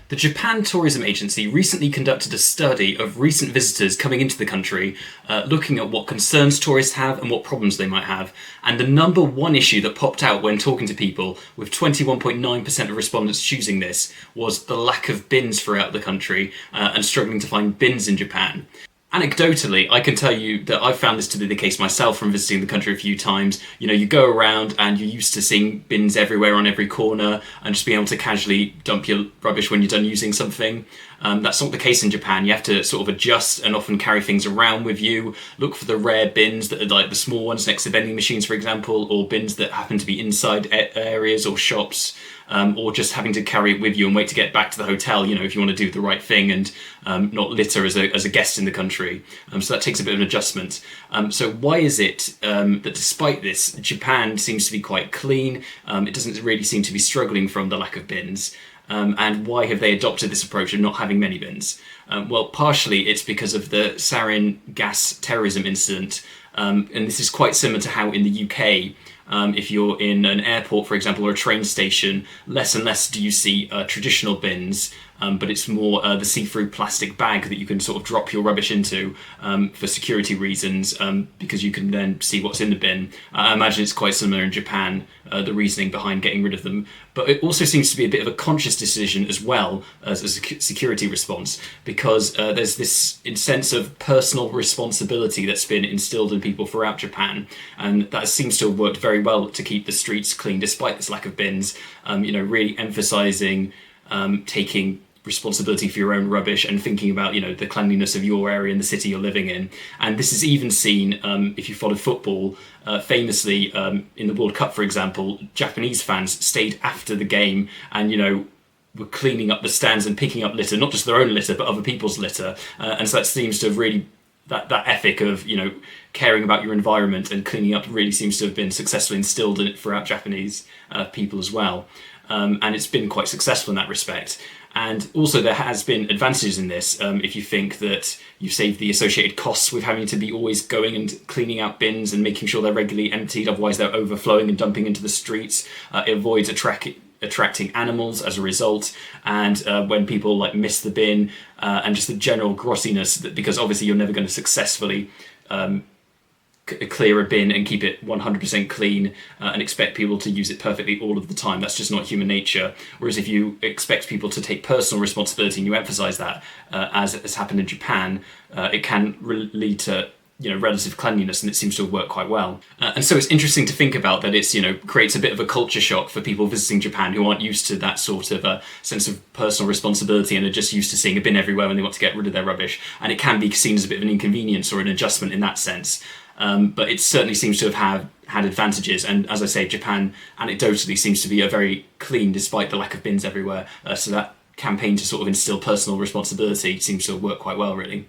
The Japan Tourism Agency recently conducted a study of recent visitors coming into the country, looking at what concerns tourists have and what problems they might have. And the number one issue that popped out when talking to people, with 21.9% of respondents choosing this, was the lack of bins throughout the country and struggling to find bins in Japan. Anecdotally, I can tell you that I've found this to be the case myself from visiting the country a few times. You know, you go around and you're used to seeing bins everywhere on every corner and just being able to casually dump your rubbish when you're done using something. That's not the case in Japan. You have to sort of adjust and often carry things around with you. Look for the rare bins that are like the small ones next to vending machines, for example, or bins that happen to be inside areas or shops. Or just having to carry it with you and wait to get back to the hotel, you know, if you want to do the right thing and not litter as a guest in the country. So that takes a bit of an adjustment. So why is it that despite this, Japan seems to be quite clean? It doesn't really seem to be struggling from the lack of bins. And why have they adopted this approach of not having many bins? Well, partially it's because of the sarin gas terrorism incident. And this is quite similar to how in the UK, if you're in an airport, for example, or a train station, less and less do you see traditional bins, but it's more the see-through plastic bag that you can sort of drop your rubbish into for security reasons, because you can then see what's in the bin. I imagine it's quite similar in Japan, the reasoning behind getting rid of them. But it also seems to be a bit of a conscious decision as well as a security response, because there's this sense of personal responsibility that's been instilled in people throughout Japan, and that seems to have worked very well to keep the streets clean despite this lack of bins. Really emphasising taking responsibility for your own rubbish and thinking about, the cleanliness of your area and the city you're living in. And this is even seen, if you follow football, famously in the World Cup, for example, Japanese fans stayed after the game and, were cleaning up the stands and picking up litter, not just their own litter, but other people's litter. And so that seems to have really, that ethic of, caring about your environment and cleaning up really seems to have been successfully instilled in it throughout Japanese people as well. And it's been quite successful in that respect. And also there has been advantages in this if you think that you save the associated costs with having to be always going and cleaning out bins and making sure they're regularly emptied, otherwise they're overflowing and dumping into the streets. It avoids attracting animals as a result, and when people miss the bin and just the general grossiness, because obviously you're never going to successfully clear a bin and keep it 100% clean and expect people to use it perfectly all of the time. That's just not human nature. Whereas if you expect people to take personal responsibility and you emphasize that, as has happened in Japan, it can lead to relative cleanliness, and it seems to have worked quite well. And so it's interesting to think about that. It's creates a bit of a culture shock for people visiting Japan who aren't used to that sort of a sense of personal responsibility and are just used to seeing a bin everywhere when they want to get rid of their rubbish. And it can be seen as a bit of an inconvenience or an adjustment in that sense. But it certainly seems to have had advantages, and as I say, Japan anecdotally seems to be a very clean despite the lack of bins everywhere. So that campaign to sort of instill personal responsibility seems to have worked quite well, really.